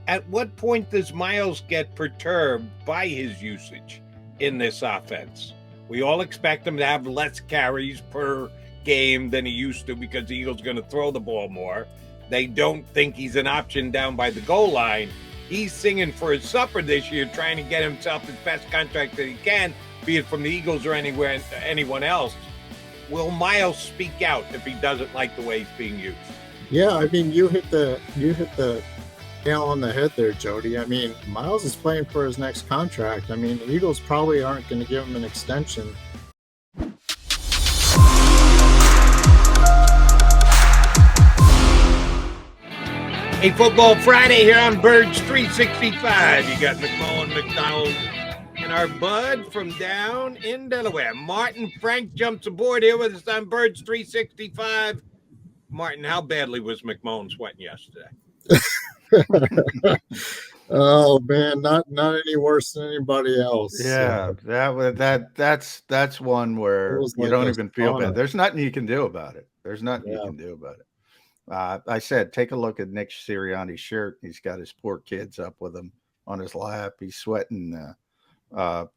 At what point does Miles get perturbed by his usage in this offense? We all expect him to have less carries per game than he used to because the Eagles are going to throw the ball more. They don't think he's an option down by the goal line. He's singing for his supper this year, trying to get himself his best contract that he can, be it from the Eagles or anyone else. Will Miles speak out if he doesn't like the way he's being used? Yeah, I mean, you hit the nail on the head there, Jody. I mean, Miles is playing for his next contract. I mean, the Eagles probably aren't going to give him an extension. A Football Friday here on Birds 365. You got McMullen, McDonald, and our bud from down in Delaware. Martin Frank jumps aboard here with us on Birds 365. Martin, how badly was McMullen sweating yesterday? Oh man, not any worse than anybody else. Yeah, that's one where you don't even feel bad. There's nothing you can do about it. I said, take a look at Nick Sirianni's shirt. He's got his poor kids up with him on his lap. He's sweating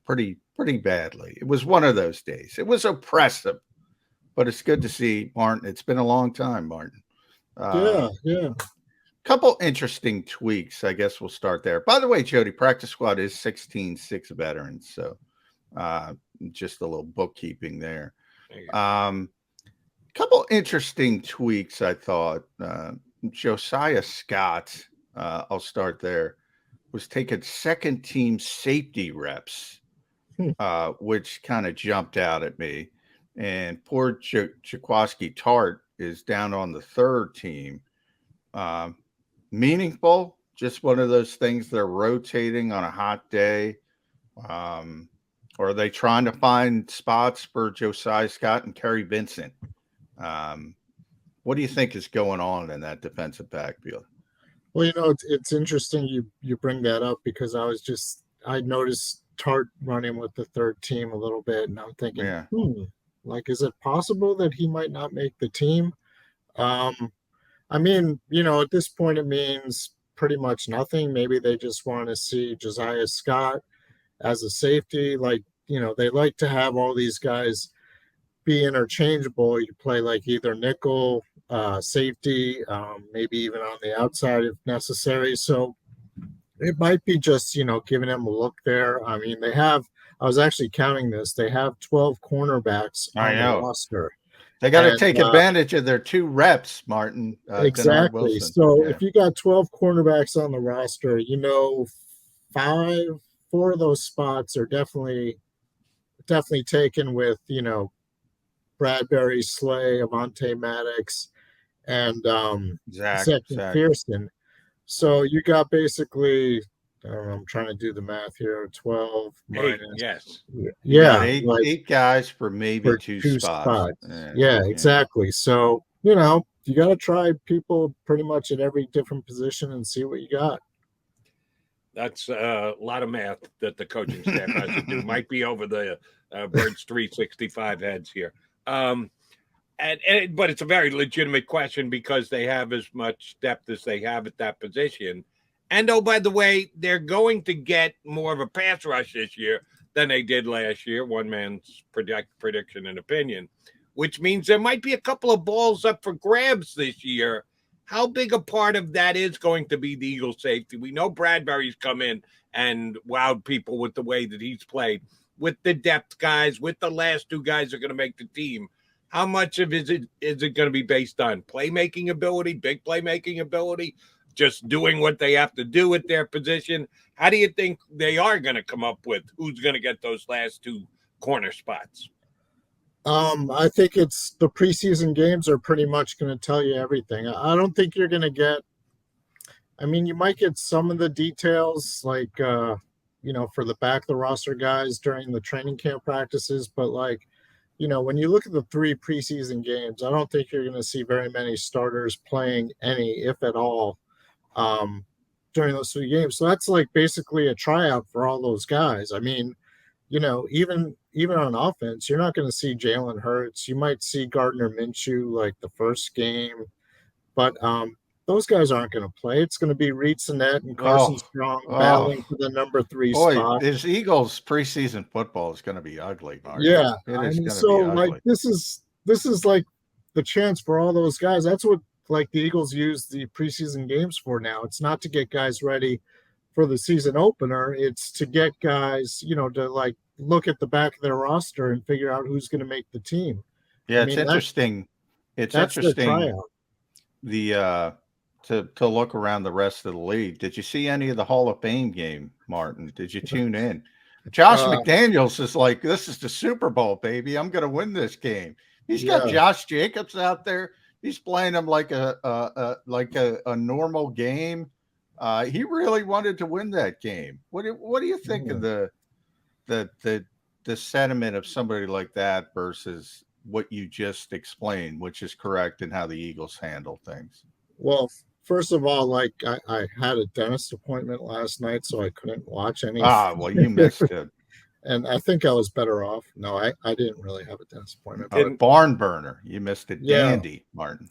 pretty badly. It was one of those days. It was oppressive, but it's good to see Martin. It's been a long time, Martin. Yeah. Couple interesting tweaks. I guess we'll start there. By the way, Jody, practice squad is 16-6 veterans. So just a little bookkeeping there. Couple interesting tweaks, I thought. Josiah Scott, I'll start there, was taking second team safety reps, which kind of jumped out at me. And poor Jaquaski Tart is down on the third team. Meaningful, just one of those things they're rotating on a hot day. Or are they trying to find spots for Josiah Scott and Kerry Vincent? What do you think is going on in that defensive backfield? Well, it's interesting you bring that up because I noticed Tart running with the third team a little bit, and I'm thinking, is it possible that he might not make the team? I mean, at this point it means pretty much nothing. Maybe they just want to see Josiah Scott as a safety. They like to have all these guys be interchangeable. You play like either nickel, safety, maybe even on the outside if necessary. So it might be just, giving them a look there. I mean, I was actually counting this. They have 12 cornerbacks on the roster. They got to take advantage of their 2 reps, Martin. Exactly. So if you got 12 cornerbacks on the roster, 4 of those spots are definitely taken with, Bradbury, Slay, Avonte Maddox, and Zach Pearson. So you got basically, I'm trying to do the math here, 12 minus. Yes. Yeah. 8 guys for maybe 2 spots. Yeah, exactly. So, you got to try people pretty much at every different position and see what you got. That's a lot of math that the coaching staff has to do. Might be over the Birds 365 heads here. But it's a very legitimate question because they have as much depth as they have at that position. And, oh, by the way, they're going to get more of a pass rush this year than they did last year, one man's prediction and opinion, which means there might be a couple of balls up for grabs this year. How big a part of that is going to be the Eagles' safety? We know Bradbury's come in and wowed people with the way that he's played. With the depth guys, with the last 2 guys that are going to make the team, how much of is it going to be based on playmaking ability, big playmaking ability, just doing what they have to do at their position? How do you think they are going to come up with who's going to get those last 2 corner spots? I think it's the preseason games are pretty much going to tell you everything. I don't think you're going to get, you might get some of the details like, for the back of the roster guys during the training camp practices. But when you look at the 3 preseason games, I don't think you're going to see very many starters playing any, if at all, during those 3 games. So that's basically a tryout for all those guys. Even on offense, you're not going to see Jalen Hurts. You might see Gardner Minshew the first game, but those guys aren't going to play. It's going to be Reed Sinnett and Carson Strong battling for the number 3 spot. This Eagles preseason football is going to be ugly, Mark. Yeah, it is going to be ugly. Like this is like the chance for all those guys. That's what like the Eagles use the preseason games for now. It's not to get guys ready for the season opener. It's to get guys, to like look at the back of their roster and figure out who's going to make the team. Yeah, it's interesting. It's interesting. To look around the rest of the league. Did you see any of the Hall of Fame game, Martin? Did you tune in? Josh McDaniels is like, this is the Super Bowl, baby. I'm going to win this game. He's got Josh Jacobs out there. He's playing him like a normal game. He really wanted to win that game. What do you think of the sentiment of somebody like that versus what you just explained, which is correct in how the Eagles handle things? Well, first of all, like I had a dentist appointment last night, so I couldn't watch any. Well, you missed it. And I think I was better off. No, I didn't really have a dentist appointment. A barn burner. You missed it. Dandy, Martin.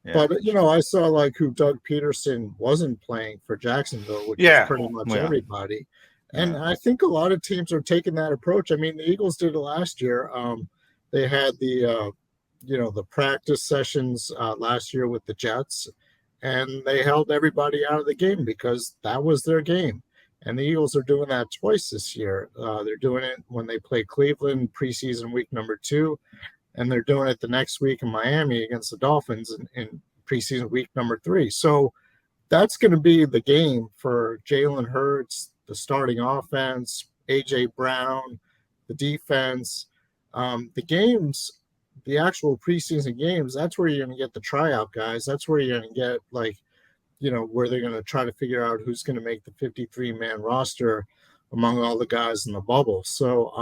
Yeah. But, I saw like who Doug Peterson wasn't playing for Jacksonville, which is pretty much everybody. And I think a lot of teams are taking that approach. I mean, the Eagles did it last year. They had the practice sessions last year with the Jets, and they held everybody out of the game because that was their game. And the Eagles are doing that twice this year. They're doing it when they play Cleveland preseason week number 2, and they're doing it the next week in Miami against the Dolphins in preseason week number 3. So that's going to be the game for Jalen Hurts, the starting offense, A.J. Brown, the defense. The games, the actual preseason games, that's where you're going to get the tryout guys. That's where you're going to get where they're going to try to figure out who's going to make the 53-man roster among all the guys in the bubble. So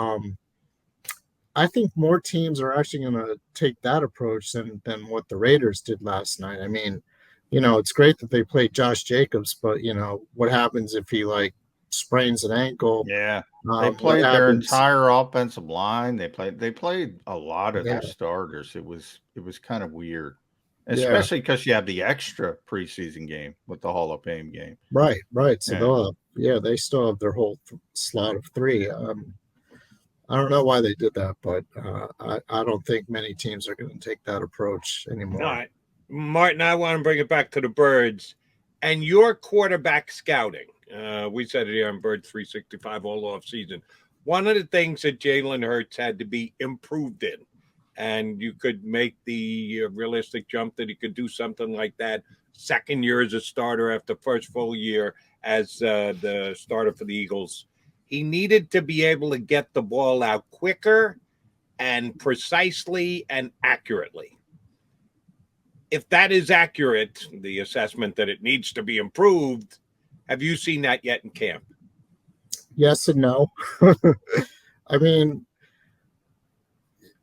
I think more teams are actually going to take that approach than what the Raiders did last night. I mean, it's great that they played Josh Jacobs, but what happens if he sprains an ankle? Yeah, they played their entire offensive line. They played a lot of their starters. It was kind of weird, especially because you have the extra preseason game with the Hall of Fame game. Right. So they still have their whole slot of 3. I don't know why they did that, but I don't think many teams are going to take that approach anymore. All right. Martin, I want to bring it back to the Birds and your quarterback scouting. We said it here on Birds 365 all off season. One of the things that Jalen Hurts had to be improved in, and you could make the realistic jump that he could do something like that second year as a starter after first full year as the starter for the Eagles. He needed to be able to get the ball out quicker and precisely and accurately. If that is accurate, the assessment that it needs to be improved, have you seen that yet in camp? Yes and no. I mean,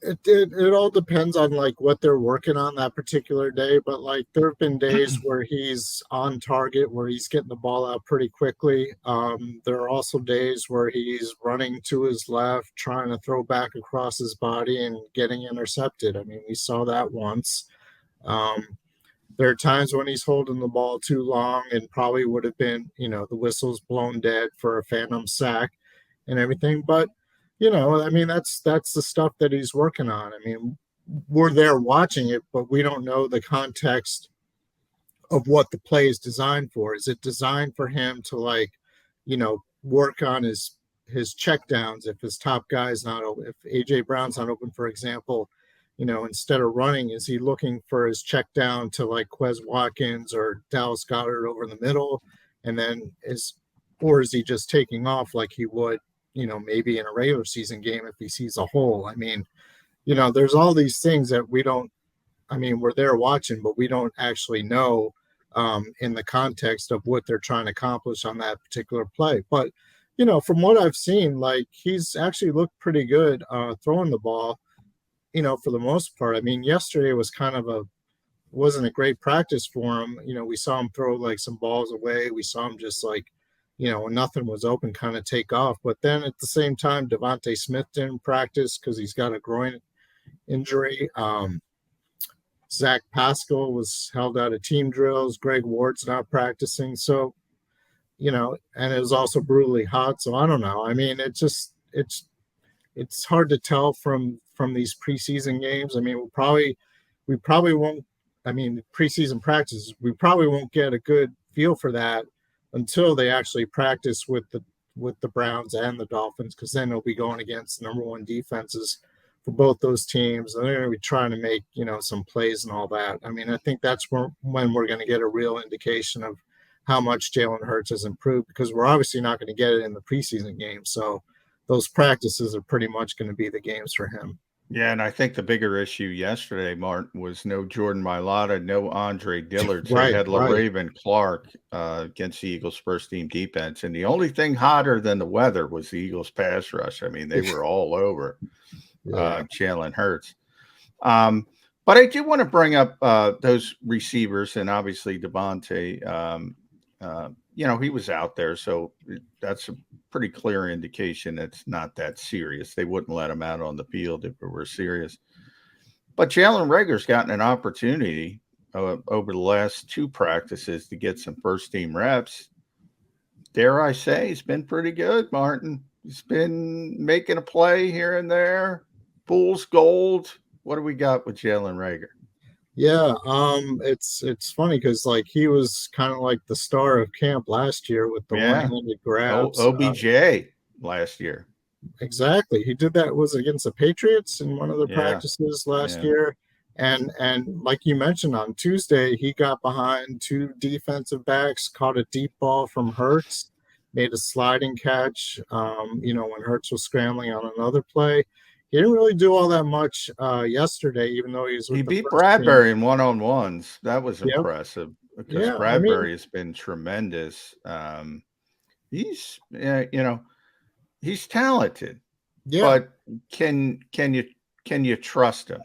it all depends on what they're working on that particular day, but there have been days where he's on target, where he's getting the ball out pretty quickly. There are also days where he's running to his left, trying to throw back across his body and getting intercepted. I mean, we saw that once. There are times when he's holding the ball too long and probably would have been, the whistle's blown dead for a phantom sack and everything. But I mean, that's the stuff that he's working on. I mean, we're there watching it, but we don't know the context of what the play is designed for. Is it designed for him to work on his checkdowns if his top guy's not open, if AJ Brown's not open, for example, instead of running, is he looking for his check down to Quez Watkins or Dallas Goedert over in the middle? And then is he just taking off like he would, maybe in a regular season game if he sees a hole? I mean, there's all these things that we're there watching, but we don't actually know in the context of what they're trying to accomplish on that particular play. But, from what I've seen, he's actually looked pretty good throwing the ball, for the most part. I mean, yesterday was wasn't a great practice for him. We saw him throw some balls away. We saw him just when nothing was open, kind of take off. But then at the same time, Devontae Smith didn't practice because he's got a groin injury. Zach Pascal was held out of team drills. Greg Ward's not practicing. So, and it was also brutally hot. So I don't know. I mean, it's hard to tell from these preseason games. I mean, we probably won't. I mean, preseason practices, we probably won't get a good feel for that until they actually practice with the Browns and the Dolphins, because then they'll be going against the number one defenses for both those teams, and they're going to be trying to make some plays and all that. I mean, I think that's when we're going to get a real indication of how much Jalen Hurts has improved, because we're obviously not going to get it in the preseason game. So those practices are pretty much going to be the games for him. Yeah, and I think the bigger issue yesterday, Martin, was no Jordan Mailata, no Andre Dillard. So they had LaRaven Clark against the Eagles' first-team defense. And the only thing hotter than the weather was the Eagles' pass rush. I mean, they were all over Jalen Hurts. But I do want to bring up those receivers, and obviously Devontae, he was out there, so that's a pretty clear indication it's not that serious. They wouldn't let him out on the field if it were serious. But Jalen Reagor's gotten an opportunity over the last two practices to get some first-team reps. Dare I say, he's been pretty good, Martin. He's been making a play here and there. Fool's gold. What do we got with Jalen Reagor? Yeah, it's funny because he was kind of like the star of camp last year with the one-handed grabs. OBJ last year. Exactly. He did that, was against the Patriots in one of the practices last year. And like you mentioned, on Tuesday, he got behind two defensive backs, caught a deep ball from Hurts, made a sliding catch, when Hurts was scrambling on another play. He didn't really do all that much yesterday, even though he beat Bradbury in one-on-ones. That was impressive because Bradbury has been tremendous. He's he's talented, but can you trust him?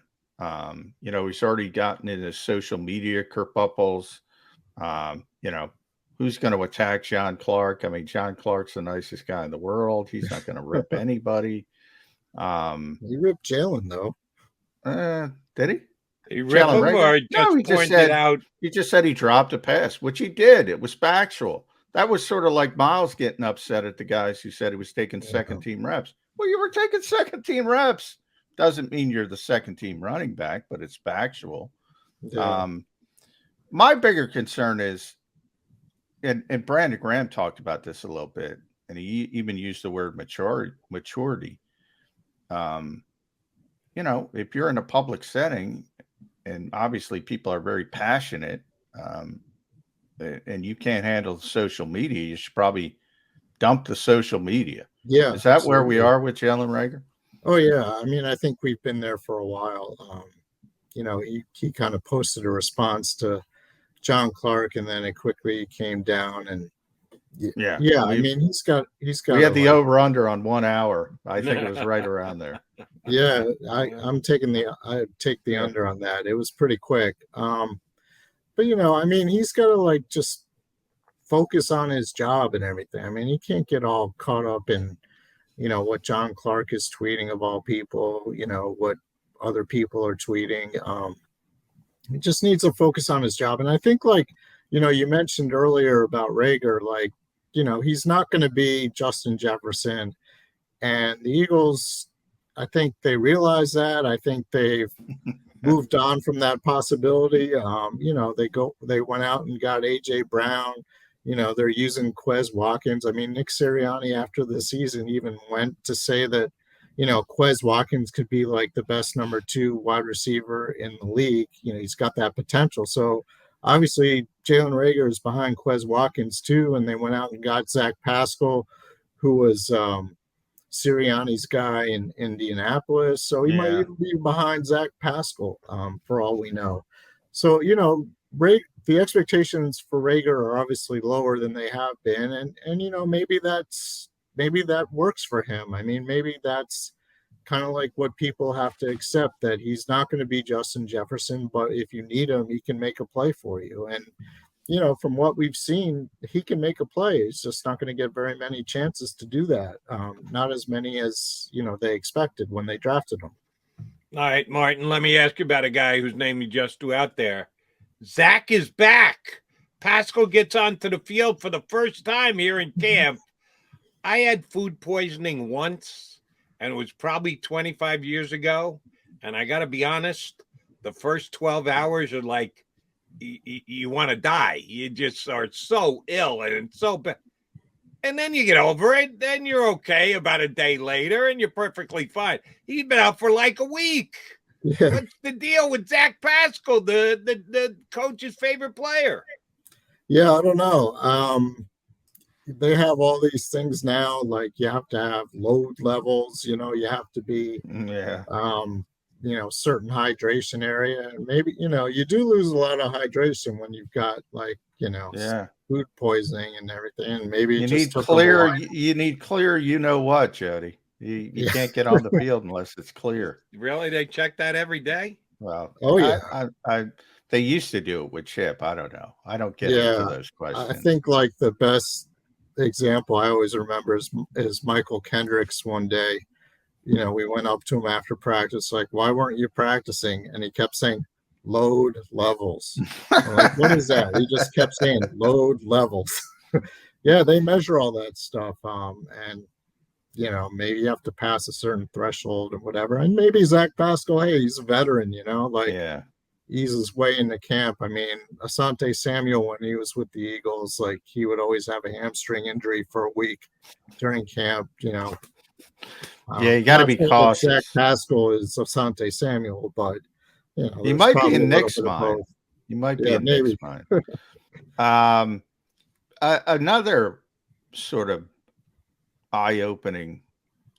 He's already gotten into social media kerfuffles. Who's going to attack John Clark? I mean, John Clark's the nicest guy in the world. He's not going to rip anybody. He ripped Jalen though. Did he? He ripped him, or he just said he dropped a pass, which he did. It was factual. That was sort of like Miles getting upset at the guys who said he was taking second-team reps. Well, you were taking second-team reps. Doesn't mean you're the second-team running back, but it's factual. Yeah. My bigger concern is, and Brandon Graham talked about this a little bit, and he even used the word maturity. If you're in a public setting, and obviously people are very passionate, and you can't handle social media, you should probably dump the social media. Yeah. Is that where we are with Jalen Reagor? Oh, yeah. I mean, I think we've been there for a while. He kind of posted a response to John Clark, and then it quickly came down, and I mean, he's got. We had the over under on 1 hour. I think it was right around there. Yeah, I take the under on that. It was pretty quick. But I mean, he's got to just focus on his job and everything. I mean, he can't get all caught up in what John Clark is tweeting of all people. What other people are tweeting. He just needs to focus on his job. And I think you mentioned earlier about Reagor, he's not going to be Justin Jefferson. And the Eagles, I think they realize that. I think they've moved on from that possibility. They went out and got A.J. Brown. They're using Quez Watkins. I mean, Nick Sirianni after the season even went to say that, Quez Watkins could be the best number 2 wide receiver in the league. He's got that potential. So obviously Jalen Reagor is behind Quez Watkins too. And they went out and got Zach Pascal, who was Sirianni's guy in Indianapolis. So he might even be behind Zach Pascal for all we know. So, the expectations for Reagor are obviously lower than they have been. And maybe that works for him. I mean, maybe that's kind of what people have to accept, that he's not going to be Justin Jefferson, but if you need him, he can make a play for you. And, from what we've seen, he can make a play. He's just not going to get very many chances to do that. Not as many as, they expected when they drafted him. All right, Martin, let me ask you about a guy whose name you just threw out there. Zach is back. Pascal gets onto the field for the first time here in camp. I had food poisoning once, and it was probably 25 years ago. And I got to be honest, the first 12 hours are like, you want to die. You just are so ill and it's so bad. And then you get over it. Then you're okay about a day later and you're perfectly fine. He's been out for like a week. Yeah. What's the deal with Zach Pascal, the coach's favorite player? Yeah, I don't know. They have all these things now, like you have to have load levels, you have to be certain hydration area. And maybe, you do lose a lot of hydration when you've got like, food poisoning and everything. And maybe you just need clear, you need clear, Jody. You can't get on the field unless it's clear. Really? They check that every day? Well, they used to do it with Chip. I don't know. I don't get into those questions. I think like the best example I always remember is Michael Kendricks one day. We went up to him after practice, like, why weren't you practicing? And he kept saying, load levels. I'm like, what is that? He just kept saying load levels. Yeah, they measure all that stuff. And maybe you have to pass a certain threshold or whatever. And maybe Zach Pascal, hey, he's a veteran, ease his way into camp. I mean, Asante Samuel, when he was with the Eagles, like he would always have a hamstring injury for a week during camp, you got to be cautious. Zach Pascal is Asante Samuel, but he might be in Nick's mind. He might be in Nick's mind. Another sort of eye-opening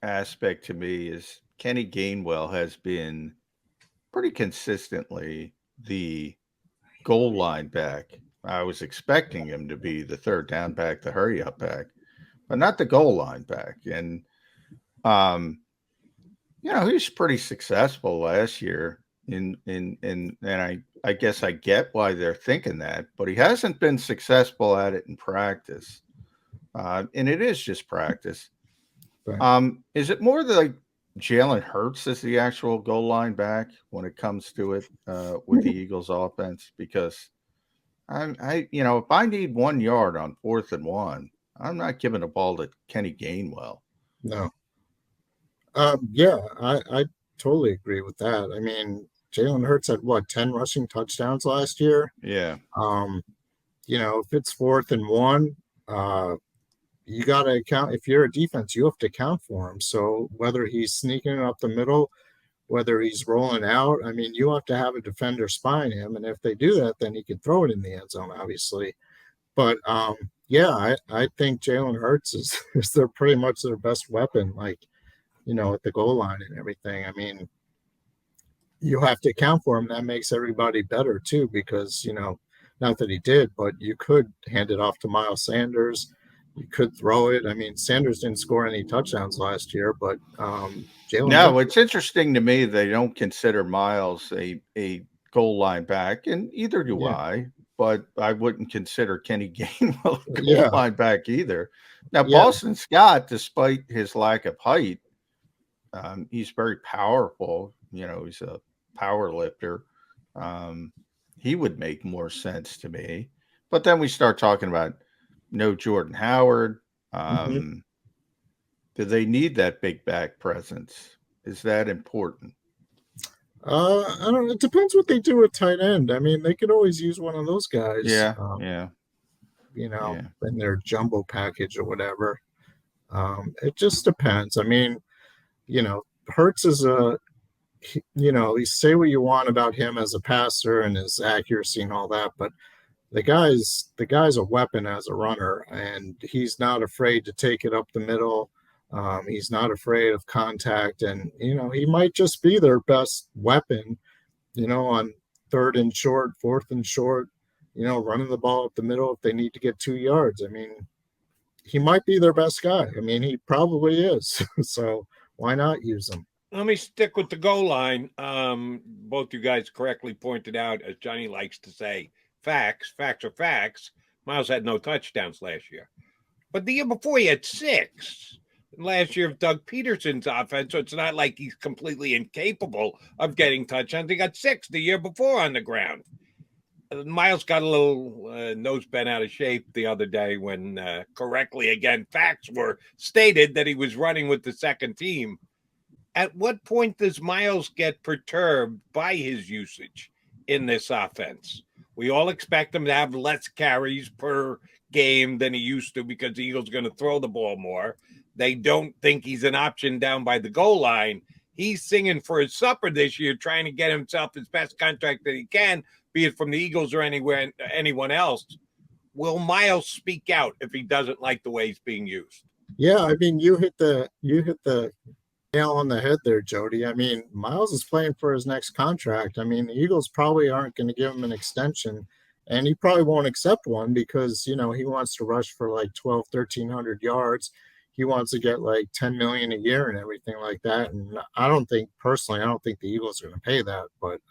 aspect to me is Kenny Gainwell has been pretty consistently the goal line back. I was expecting him to be the third down back, the hurry up back, but not the goal line back. And he was pretty successful last year and I guess I get why they're thinking that, but he hasn't been successful at it in practice. And it is just practice. Right. Is it more like Jalen Hurts is the actual goal line back when it comes to it with the Eagles offense? Because if I need 1 yard on 4th and 1, I'm not giving the ball to Kenny Gainwell. No. I totally agree with that. I mean, Jalen Hurts had 10 rushing touchdowns last year. Yeah. If it's 4th and 1, you got to account. If you're a defense, you have to account for him. So whether he's sneaking up the middle, whether he's rolling out, I mean, you have to have a defender spying him. And if they do that, then he can throw it in the end zone, obviously. But I think Jalen Hurts is they're pretty much their best weapon, like, at the goal line and everything. I mean, you have to account for him. That makes everybody better too, because, not that he did, but you could hand it off to Miles Sanders. You could throw it. I mean, Sanders didn't score any touchdowns last year, but Jalen. No, it's interesting to me they don't consider Miles a goal line back, and either do I. But I wouldn't consider Kenny Gainwell a goal line back either. Now, Boston Scott, despite his lack of height, he's very powerful. He's a power lifter. He would make more sense to me. But then we start talking about no Jordan Howard. Do they need that big back presence? Is that important? I don't know. It depends what they do with tight end. I mean, they could always use one of those guys. In their jumbo package or whatever. It just depends. I mean, Hurts is you say what you want about him as a passer and his accuracy and all that, but the guy's a weapon as a runner, and he's not afraid to take it up the middle. He's not afraid of contact, and he might just be their best weapon, on 3rd and short, 4th and short, running the ball up the middle if they need to get 2 yards. I mean, he might be their best guy. I mean, he probably is. So why not use him? Let me stick with the goal line. Both you guys correctly pointed out, as Johnny likes to say, facts are facts. Miles had no touchdowns last year. But the year before, he had 6. last year of Doug Peterson's offense, so it's not like he's completely incapable of getting touchdowns. He got 6 the year before on the ground. Miles got a little nose bent out of shape the other day when correctly, again, facts were stated that he was running with the second team. At what point does Miles get perturbed by his usage in this offense? We all expect him to have less carries per game than he used to because the Eagles are going to throw the ball more. They don't think he's an option down by the goal line. He's singing for his supper this year, trying to get himself his best contract that he can, be it from the Eagles or anyone else. Will Miles speak out if he doesn't like the way he's being used? Yeah, I mean, you hit the nail on the head there, Jody. I mean, Miles is playing for his next contract. I mean, the Eagles probably aren't going to give him an extension, and he probably won't accept one because, he wants to rush for like 1,300 yards. He wants to get like 10 million a year and everything like that. And I don't think the Eagles are going to pay that, but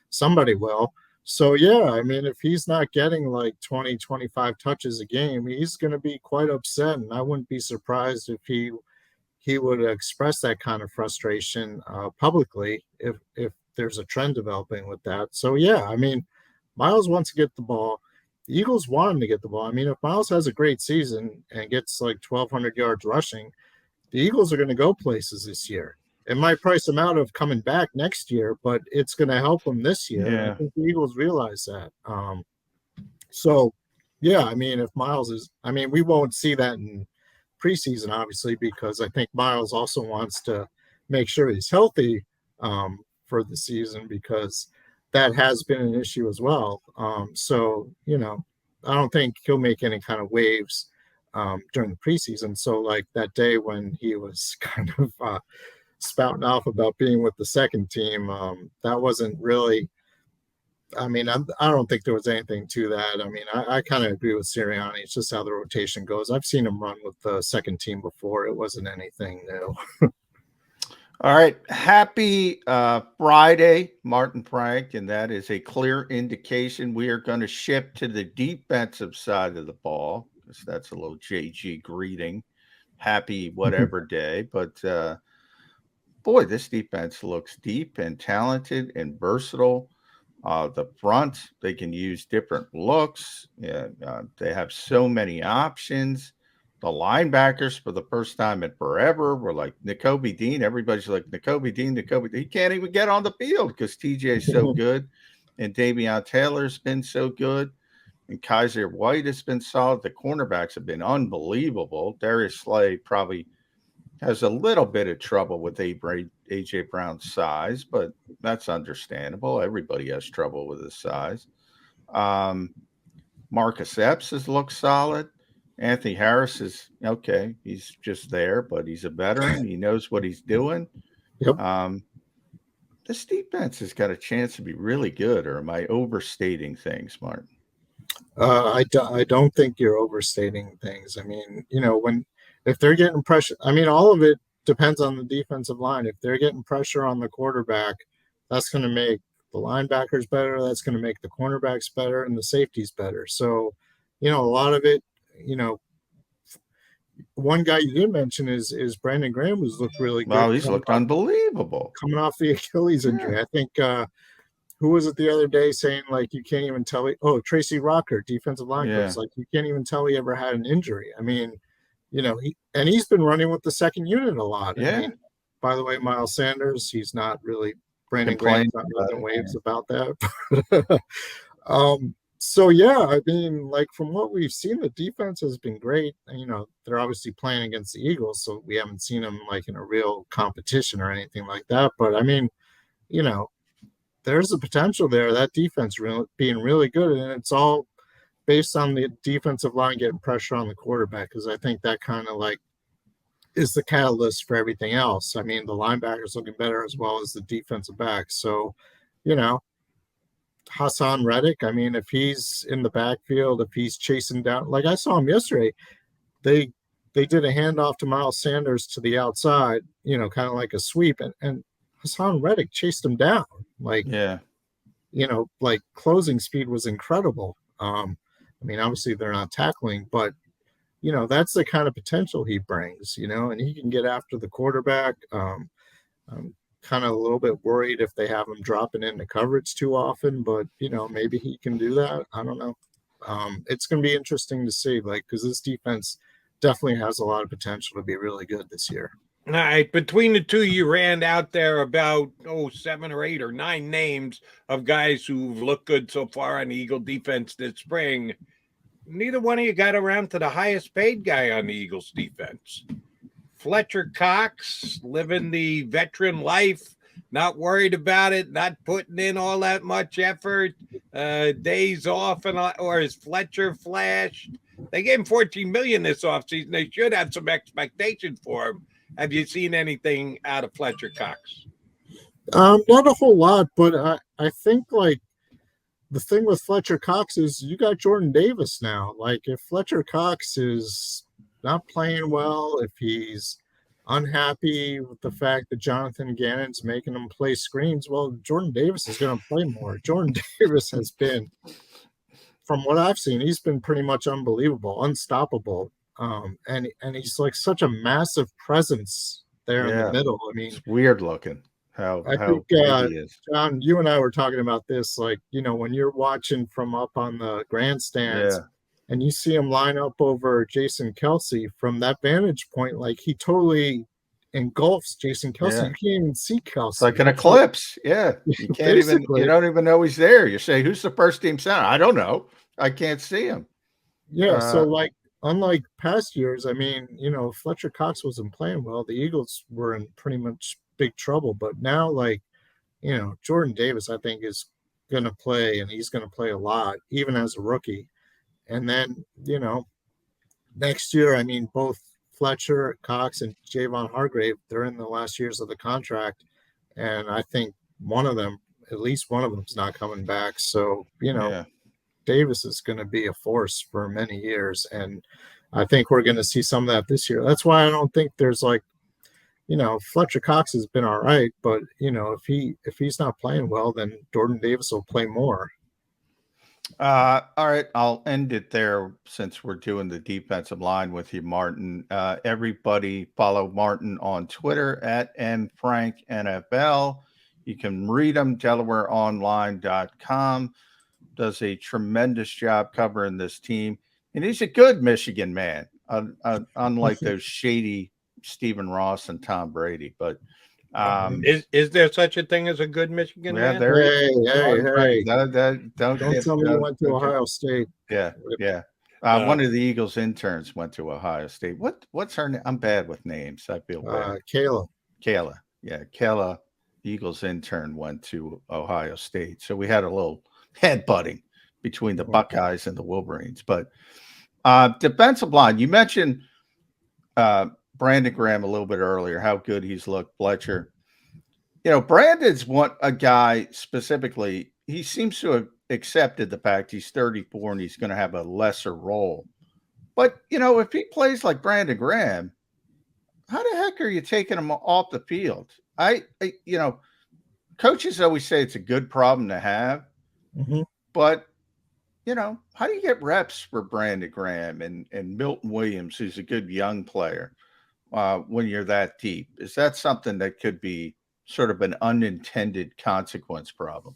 somebody will. So, yeah, I mean, if he's not getting like 20, 25 touches a game, he's going to be quite upset. And I wouldn't be surprised if he would express that kind of frustration publicly if there's a trend developing with that. So, yeah, I mean, Miles wants to get the ball. The Eagles want him to get the ball. I mean, if Miles has a great season and gets like 1,200 yards rushing, the Eagles are going to go places this year. It might price him out of coming back next year, but it's going to help him this year. Yeah. I think the Eagles realize that. So, yeah, I mean, if Miles we won't see that in preseason, obviously, because I think Miles also wants to make sure he's healthy for the season because that has been an issue as well. So, I don't think he'll make any kind of waves during the preseason. So, like that day when he was kind of spouting off about being with the second team, that wasn't really. I mean, I don't think there was anything to that. I mean, I kind of agree with Sirianni. It's just how the rotation goes. I've seen him run with the second team before. It wasn't anything new. All right. Happy Friday, Martin Frank. And that is a clear indication we are going to shift to the defensive side of the ball because that's a little JG greeting. Happy whatever day. But boy, this defense looks deep and talented and versatile. The front, they can use different looks. They have so many options. The linebackers, for the first time in forever, were like Nakobe Dean. Everybody's like, Nakobe Dean. He can't even get on the field because TJ is so good. And Davion Taylor's been so good. And Kaiser White has been solid. The cornerbacks have been unbelievable. Darius Slay probably has a little bit of trouble with A.J. Brown's size, but that's understandable. Everybody has trouble with his size. Marcus Epps has looked solid. Anthony Harris is okay. He's just there, but he's a veteran. He knows what he's doing. Yep. This defense has got a chance to be really good, or am I overstating things, Martin? I don't think you're overstating things. I mean, if they're getting pressure, I mean, all of it depends on the defensive line. If they're getting pressure on the quarterback, that's going to make the linebackers better. That's going to make the cornerbacks better and the safeties better. So, a lot of it, one guy you did mention is Brandon Graham, who's looked really good. Wow, he's looked unbelievable. Coming off the Achilles injury. I think, who was it the other day saying, like, you can't even tell Tracy Rocker, defensive line coach, like, you can't even tell he ever had an injury. I mean, he's been running with the second unit a lot. Yeah. I mean, by the way, Miles Sanders, he's not really Brandon Graham's not making waves about that. So yeah, I mean, like from what we've seen, the defense has been great. And, they're obviously playing against the Eagles, so we haven't seen them like in a real competition or anything like that. But I mean, there's a potential there. That defense being really good, and it's all based on the defensive line getting pressure on the quarterback, because I think that kind of like is the catalyst for everything else. I mean, the linebackers looking better as well as the defensive backs. So, Hassan Reddick, I mean, if he's in the backfield, if he's chasing down, like I saw him yesterday, they did a handoff to Miles Sanders to the outside, kind of like a sweep, and Hassan Reddick chased him down. Like, closing speed was incredible. I mean, obviously they're not tackling, but that's the kind of potential he brings, and he can get after the quarterback. I'm kind of a little bit worried if they have him dropping into coverage too often, but, maybe he can do that. I don't know. It's going to be interesting to see, because this defense definitely has a lot of potential to be really good this year. All right, between the two, you ran out there about 7 or 8 or 9 names of guys who've looked good so far on the Eagle defense this spring. Neither one of you got around to the highest paid guy on the Eagles defense. Fletcher Cox, living the veteran life, not worried about it, not putting in all that much effort, days off, or is Fletcher flashed? They gave him $14 million this offseason. They should have some expectation for him. Have you seen anything out of Fletcher Cox? Not a whole lot, but I think the thing with Fletcher Cox is you got Jordan Davis now. If Fletcher Cox is not playing well, if he's unhappy with the fact that Jonathan Gannon's making him play screens, well, Jordan Davis is going to play more. Jordan Davis has been, from what I've seen, he's been pretty much unbelievable, unstoppable. And he's such a massive presence there in the middle. I mean, it's weird looking how think, big he is. John, you and I were talking about this, when you're watching from up on the grandstands and you see him line up over Jason Kelce from that vantage point, he totally engulfs Jason Kelce. You can't even see Kelce. It's like an eclipse. Yeah. You can't you don't even know he's there. You say, who's the first team center? I don't know. I can't see him. Yeah. So unlike past years, I mean, Fletcher Cox wasn't playing well. The Eagles were in pretty much big trouble. But now, Jordan Davis, I think, is going to play, and he's going to play a lot, even as a rookie. And then, next year, I mean, both Fletcher Cox and Javon Hargrave, they're in the last years of the contract. And I think at least one of them is not coming back. So, Davis is going to be a force for many years, and I think we're going to see some of that this year. That's why I don't think there's Fletcher Cox has been all right, but if he's not playing well, then Jordan Davis will play more. All right, I'll end it there since we're doing the defensive line with you, Martin. Everybody follow Martin on Twitter at mfranknfl. You can read him, DelawareOnline.com. Does a tremendous job covering this team. And he's a good Michigan man, unlike those shady Stephen Ross and Tom Brady. But is there such a thing as a good Michigan man? Hey. Don't tell me you went to Ohio State. Yeah. One of the Eagles interns went to Ohio State. What's her name? I'm bad with names. I feel bad. Kayla. Yeah, Kayla, Eagles intern, went to Ohio State. So we had a little headbutting between the Buckeyes and the Wolverines. But defensive line, you mentioned Brandon Graham a little bit earlier, how good he's looked. Fletcher, Brandon's a guy specifically, he seems to have accepted the fact he's 34 and he's going to have a lesser role. But if he plays like Brandon Graham, how the heck are you taking him off the field? Coaches always say it's a good problem to have. Mm-hmm. But, how do you get reps for Brandon Graham and Milton Williams, who's a good young player, when you're that deep? Is that something that could be sort of an unintended consequence problem?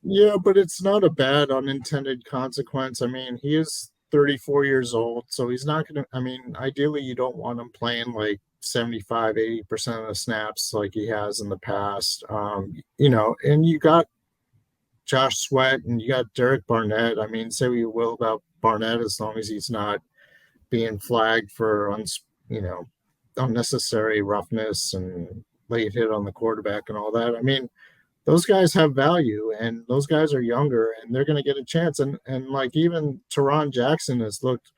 Yeah, but it's not a bad unintended consequence. I mean, he is 34 years old, so he's not going to, ideally you don't want him playing 75, 80% of the snaps like he has in the past. And you got Josh Sweat and you got Derek Barnett. Say what you will about Barnett, as long as he's not being flagged for unnecessary roughness and late hit on the quarterback and all that. Those guys have value, and those guys are younger, and they're going to get a chance. And even Teron Jackson has looked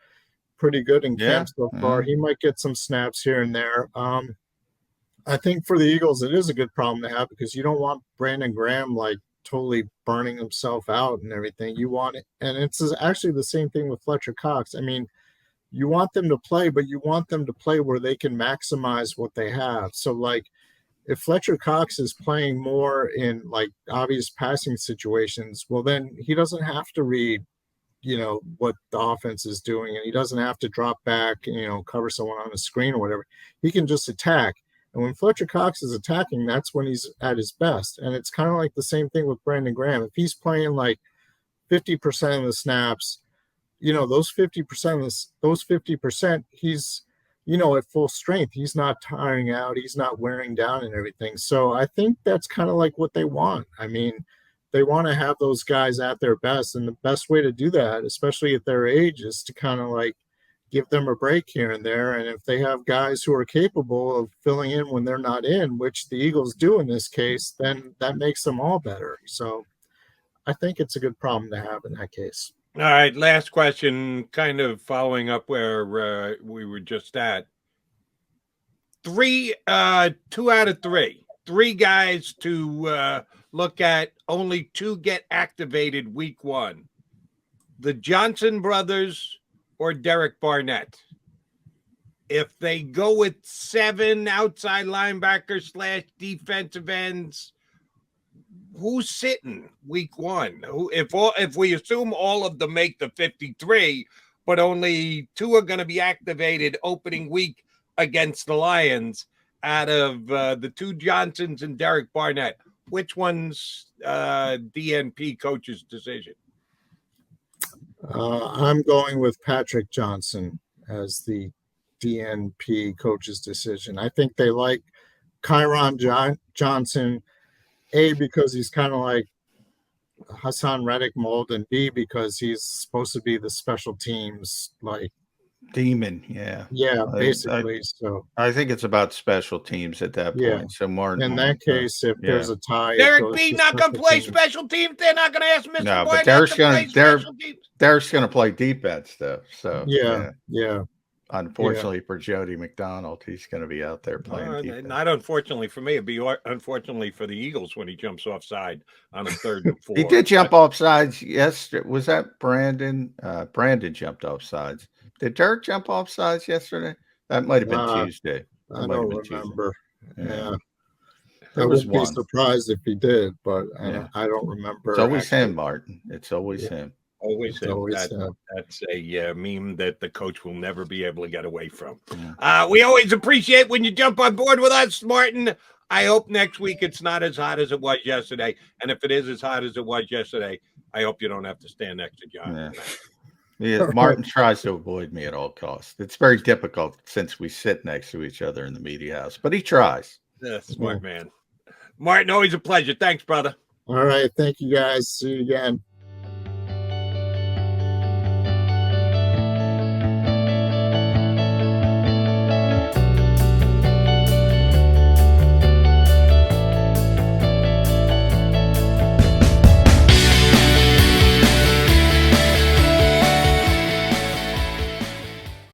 pretty good in camp so far. He might get some snaps here and there. I think for the Eagles, it is a good problem to have, because you don't want Brandon Graham totally burning himself out and everything. You want it, and it's actually the same thing with Fletcher Cox. You want them to play, but you want them to play where they can maximize what they have. So if Fletcher Cox is playing more in obvious passing situations, well, then he doesn't have to read what the offense is doing, and he doesn't have to drop back, cover someone on a screen or whatever. He can just attack. And when Fletcher Cox is attacking, that's when he's at his best. And it's kind of like the same thing with Brandon Graham. If he's playing like 50% of the snaps, those 50%, he's, at full strength. He's not tiring out. He's not wearing down and everything. So I think that's kind of like what they want. I mean, they want to have those guys at their best. And the best way to do that, especially at their age, is to kind of like give them a break here and there. And if they have guys who are capable of filling in when they're not in, which the Eagles do in this case, then that makes them all better. So I think it's a good problem to have in that case. All right, last question, kind of following up where we were just at. 2 out of 3. 3 guys to look at. Only 2 get activated week 1. The Johnson brothers or Derek Barnett. If they go with 7 outside linebackers / defensive ends, who's sitting week 1? If we assume all of them make the 53, but only 2 are going to be activated opening week against the Lions, out of the 2 Johnsons and Derek Barnett, which one's DNP coach's decision? I'm going with Patrick Johnson as the DNP coach's decision. I think they like Kyron Johnson, A, because he's kind of like Hassan Reddick mold, and B, because he's supposed to be the special teams like demon. Yeah, basically. So I think it's about special teams at that point. Yeah. So Martin, in that case, if there's a tie, Derek B not going to play special teams. They're not going to ask Mr. No, Barnett but Derek's to play special teams. Derek's going to play defense though. So yeah. Unfortunately for Jody McDonald, he's going to be out there playing defense. Not unfortunately for me. It'd be unfortunately for the Eagles when he jumps offside on a 3rd and 4. He did jump offsides yesterday. Was that Brandon? Brandon jumped offsides. Did Derek jump offsides yesterday? That might have been Tuesday. I don't remember. Yeah. I was would be surprised if he did, but I don't remember. It's always him, Martin. It's always him. Always him. That's a meme that the coach will never be able to get away from. Yeah. We always appreciate when you jump on board with us, Martin. I hope next week it's not as hot as it was yesterday. And if it is as hot as it was yesterday, I hope you don't have to stand next to John. Yeah, Martin tries to avoid me at all costs. It's very difficult since we sit next to each other in the media house, but he tries. Yeah, smart man. Martin, always a pleasure. Thanks, brother. All right. Thank you, guys. See you again.